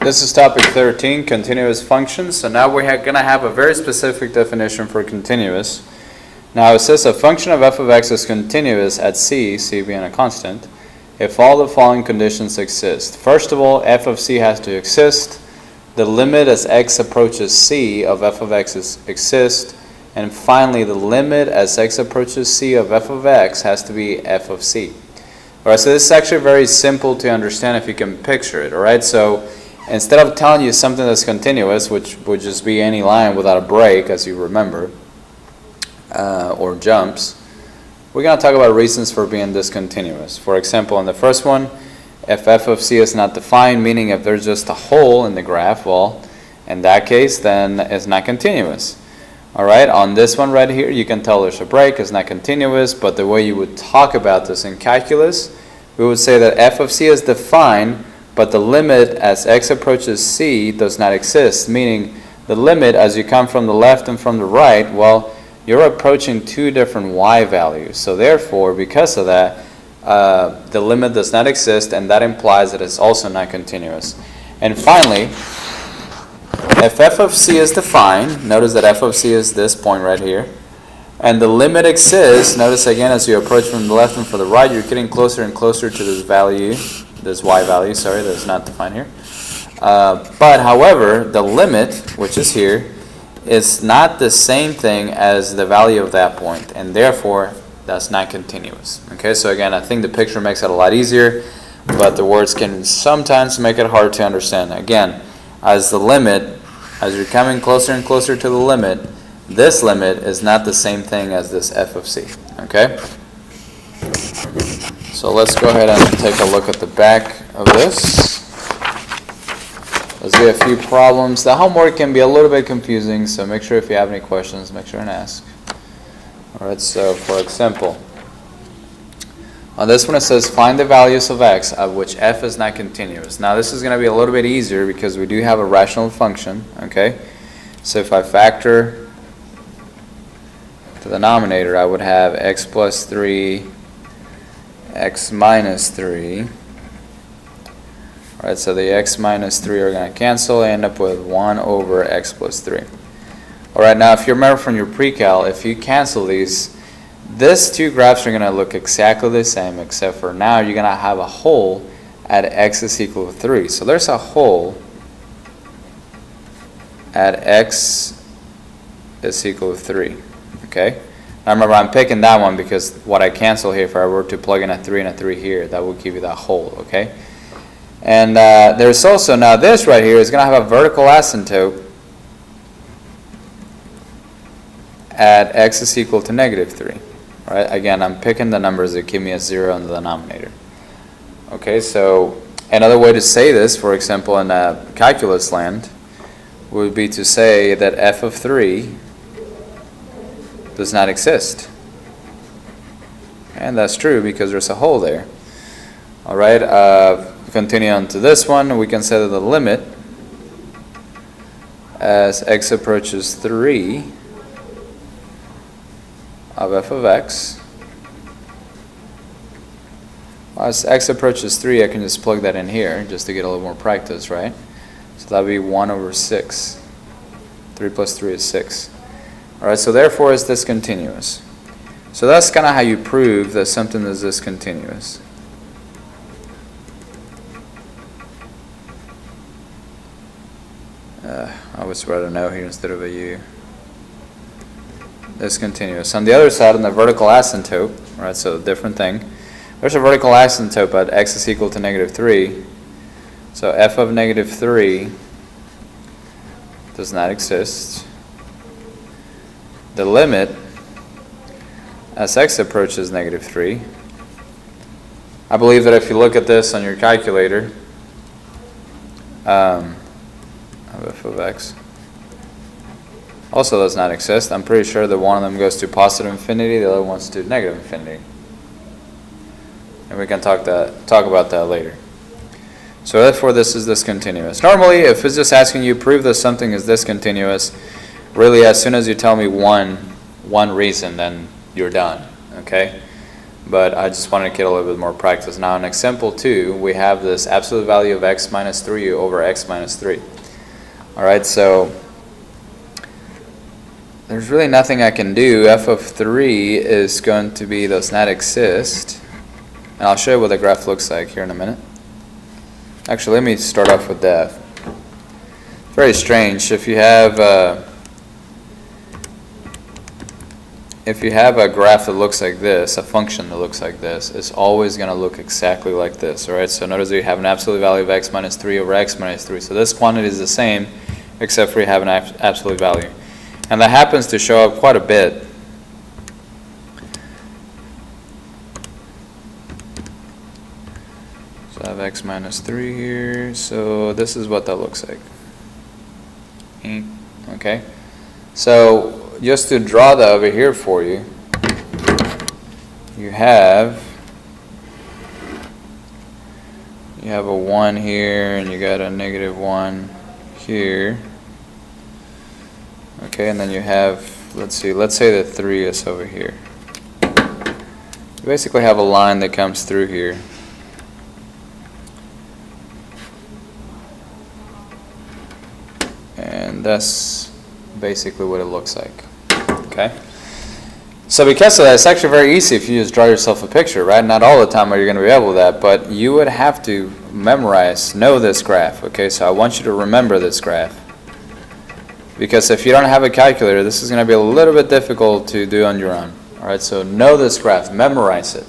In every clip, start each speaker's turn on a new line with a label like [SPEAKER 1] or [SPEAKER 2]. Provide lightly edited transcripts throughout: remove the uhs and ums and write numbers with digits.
[SPEAKER 1] This is topic 13, continuous functions. So now we're going to have a very specific definition for continuous. Now it says a function of f of x is continuous at c being a constant, if all the following conditions exist. First of all, f of c has to exist. The limit as x approaches c of f of x exists. And finally, the limit as x approaches c of f of x has to be f of c. Alright, so this is actually very simple to understand if you can picture it. Alright, so instead of telling you something that's continuous, which would just be any line without a break, as you remember, or jumps, we're going to talk about reasons for being discontinuous. For example, in the first one, if f of c is not defined, meaning if there's just a hole in the graph, well, in that case, then it's not continuous. Alright, on this one right here, you can tell there's a break, it's not continuous, but the way you would talk about this in calculus, we would say that f of c is defined, but the limit as x approaches c does not exist, meaning the limit as you come from the left and from the right, well, you're approaching two different y values. So therefore, because of that, the limit does not exist, and that implies that it's also not continuous. And finally, if f of c is defined, notice that f of c is this point right here, and the limit exists, notice again as you approach from the left and from the right, you're getting closer and closer to this value, this y value, sorry, that's not defined here. But however, the limit, which is here, is not the same thing as the value of that point, and therefore that's not continuous. Okay, so again, I think the picture makes it a lot easier, but the words can sometimes make it hard to understand. Again, as the limit, as you're coming closer and closer to the limit, this limit is not the same thing as this f of c. Okay? So let's go ahead and take a look at the back of this. Let's do a few problems. The homework can be a little bit confusing, so make sure if you have any questions, make sure and ask. Alright, so for example, on this one it says find the values of x of which f is not continuous. Now this is going to be a little bit easier because we do have a rational function. Okay, so if I factor the denominator, I would have x plus 3, x minus 3. Alright, so the x minus 3 are going to cancel. I end up with 1 over x plus 3. Alright, now if you remember from your pre-cal, if you cancel these two graphs are going to look exactly the same, except for now you're going to have a hole at x is equal to 3. So there's a hole at x is equal to 3. Okay? Now remember, I'm picking that one because what I cancel here, if I were to plug in a 3 and a 3 here, that would give you that hole. Okay? And there's also, now this right here is going to have a vertical asymptote at x is equal to negative 3. Right? Again, I'm picking the numbers that give me a 0 in the denominator. Okay, so another way to say this, for example, in calculus land, would be to say that f of 3 does not exist. And that's true because there's a hole there. Alright, continue on to this one. We can say that the limit as x approaches 3 of f of x, as x approaches 3, I can just plug that in here just to get a little more practice, right? So that would be 1 over 6. 3 plus 3 is 6. Alright, so therefore it's discontinuous. So that's kind of how you prove that something is discontinuous. I would rather know here instead of a u. Discontinuous. On the other side, on the vertical asymptote, right, so different thing. There's a vertical asymptote at x is equal to negative 3. So f of negative 3 does not exist. The limit as x approaches negative 3. I believe that if you look at this on your calculator, of f of x also does not exist. I'm pretty sure that one of them goes to positive infinity, the other one's to negative infinity. And we can talk about that later. So therefore this is discontinuous. Normally, if it's just asking you prove that something is discontinuous, really as soon as you tell me one reason, then you're done. Okay? but I just wanted to get a little bit more practice. Now in example 2, we have this absolute value of x minus 3 over x minus 3. All right, so there's really nothing I can do. F of 3 is going to be does not exist. And I'll show you what the graph looks like here in a minute. Actually, let me start off with that. Very strange. If you have a graph that looks like this, a function that looks like this, it's always going to look exactly like this. All right. So notice that you have an absolute value of x minus 3 over x minus 3. So this quantity is the same, except for you have an absolute value, and that happens to show up quite a bit. So I have x minus 3 here. So this is what that looks like. Okay, so just to draw that over here for you, you have a 1 here, and you got a negative 1 here. Okay, and then you have, let's say the 3 is over here. You basically have a line that comes through here. And that's basically what it looks like. Okay? So because of that, it's actually very easy if you just draw yourself a picture, right? Not all the time are you going to be able to do that, but you would have to know this graph. Okay, so I want you to remember this graph. Because if you don't have a calculator, this is going to be a little bit difficult to do on your own. All right, so know this graph, memorize it.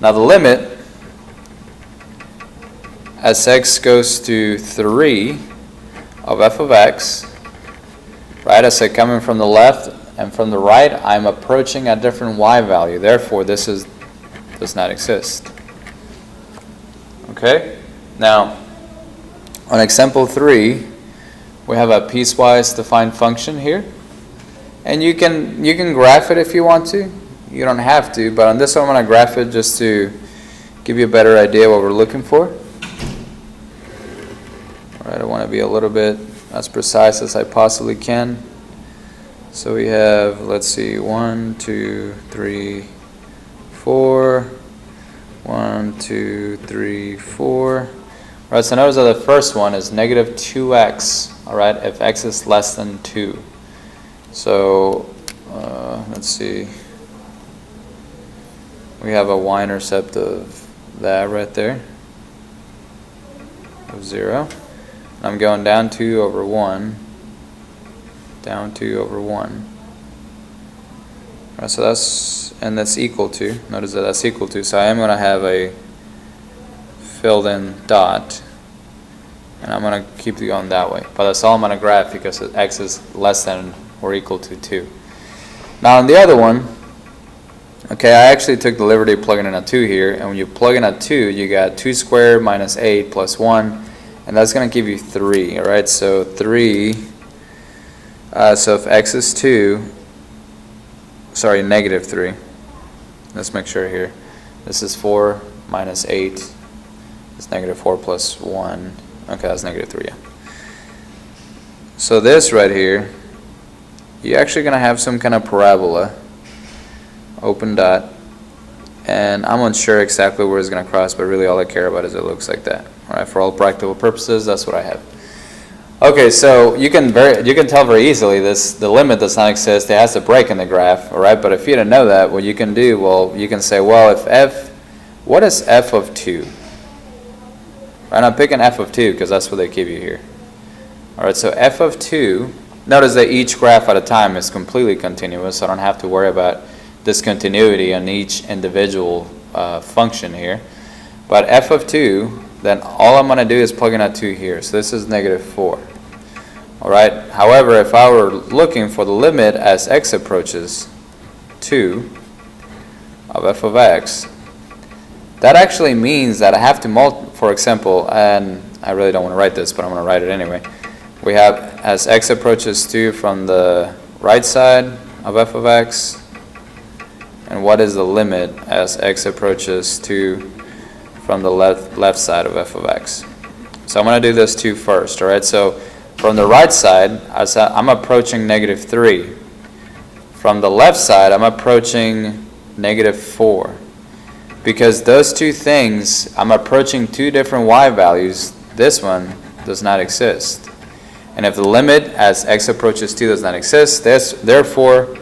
[SPEAKER 1] Now the limit, as x goes to 3 of f of x, right? I said coming from the left and from the right, I'm approaching a different y value. Therefore, this does not exist. Okay? Now, on example 3, we have a piecewise defined function here. And you can graph it if you want to. You don't have to, but on this one I'm going to graph it just to give you a better idea what we're looking for. Alright, I want to be a little bit as precise as I possibly can. So we have, let's see, 1, 2, 3, 4. 1, 2, 3, 4. Alright, so notice that the first one is negative 2x, alright, if x is less than 2. So, let's see. We have a y-intercept of that right there, of 0. I'm going down 2 over 1, down 2 over 1. Alright, so that's equal to, notice that that's equal to, so I am going to have a filled in dot, and I'm going to keep it going that way. But that's all I'm going to graph because x is less than or equal to 2. Now on the other one, okay, I actually took the liberty of plugging in a 2 here, and when you plug in a 2, you got 2 squared minus 8 plus 1, and that's going to give you 3, alright, so 3, so if x is 2, sorry, negative 3, let's make sure here, this is 4 minus 8, it's negative 4 plus 1, okay, that's negative 3, yeah. So this right here, you're actually going to have some kind of parabola, open dot, and I'm unsure exactly where it's going to cross, but really all I care about is it looks like that. Alright, for all practical purposes, that's what I have. Okay, so you can tell very easily the limit does not exist. It has a break in the graph, alright, but if you didn't know that, what you can do, well, you can say, well, if what is f of 2? Right, I'm picking f of 2 because that's what they give you here. Alright, so f of 2, notice that each graph at a time is completely continuous, so I don't have to worry about discontinuity on each individual function here. But f of 2, then all I'm going to do is plug in a 2 here. So this is negative 4. Alright, however, if I were looking for the limit as x approaches 2 of f of x, that actually means that I have to for example, and I really don't want to write this, but I'm going to write it anyway. We have as x approaches 2 from the right side of f of x, and what is the limit as x approaches 2 from the left side of f of x. So I'm going to do this 2 first, alright? So from the right side, I'm approaching negative 3. From the left side, I'm approaching negative 4. because those two things, I'm approaching two different y values. This one does not exist. And if the limit as x approaches 2 does not exist, this therefore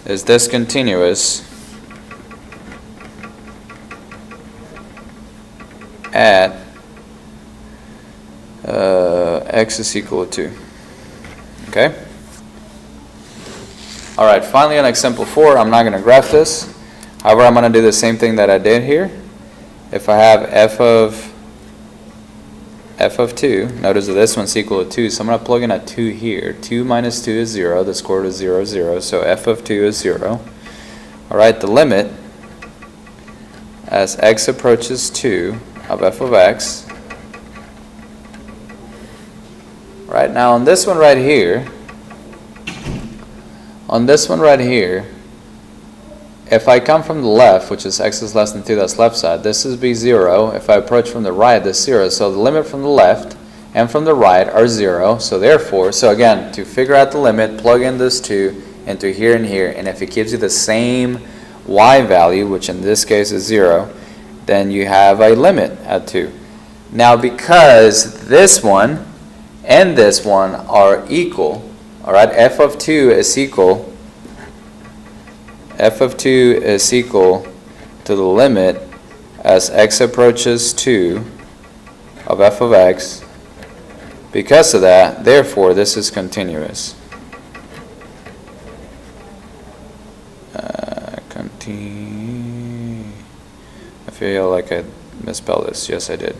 [SPEAKER 1] is discontinuous at x is equal to 2. Okay? Alright, finally on example 4, I'm not going to graph this. However, I'm going to do the same thing that I did here. If I have f of 2, notice that this one's equal to 2, so I'm going to plug in a 2 here. 2 minus 2 is 0, the square root is 0, 0, so f of 2 is 0. Alright, the limit as x approaches 2 of f of x. Right, now on this one right here, if I come from the left, which is x is less than 2, that's left side, this is be 0. If I approach from the right, this is 0. So the limit from the left and from the right are 0. So therefore, so again, to figure out the limit, plug in this 2 into here and here. And if it gives you the same y value, which in this case is 0, then you have a limit at 2. Now because this one and this one are equal, alright, f of 2 is equal to the limit as x approaches 2 of f of x. Because of that, therefore, this is continuous. I feel like I misspelled this. Yes, I did.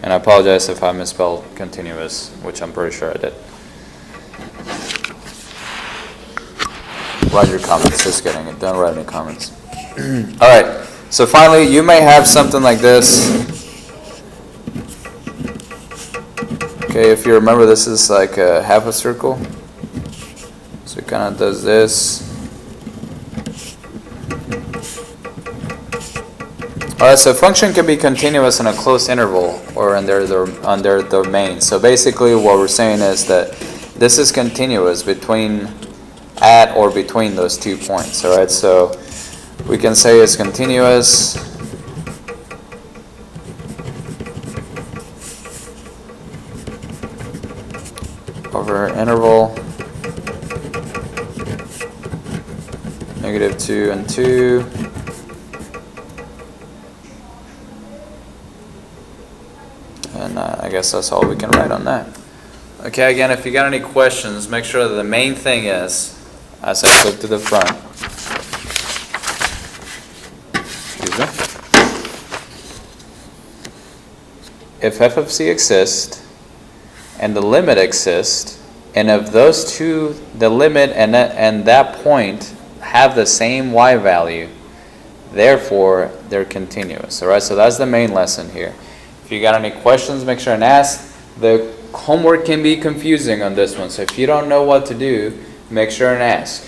[SPEAKER 1] And I apologize if I misspelled continuous, which I'm pretty sure I did. Write your comments, just kidding. Don't write any comments. Alright, so finally, you may have something like this. Okay, if you remember, this is like a half a circle. So it kind of does this. Alright, so a function can be continuous in a closed interval or on their domain. So basically what we're saying is that this is continuous at or between those 2 points. Alright, so we can say it's continuous over interval -2 and 2. And I guess that's all we can write on that. Okay, again, if you got any questions, make sure that the main thing is, as I flip to the front, if f of c exists and the limit exists, and if those two, the limit and that point, have the same y value, therefore they're continuous. Alright, so that's the main lesson here. If you got any questions, make sure and ask. The homework can be confusing on this one, so if you don't know what to do, make sure and ask.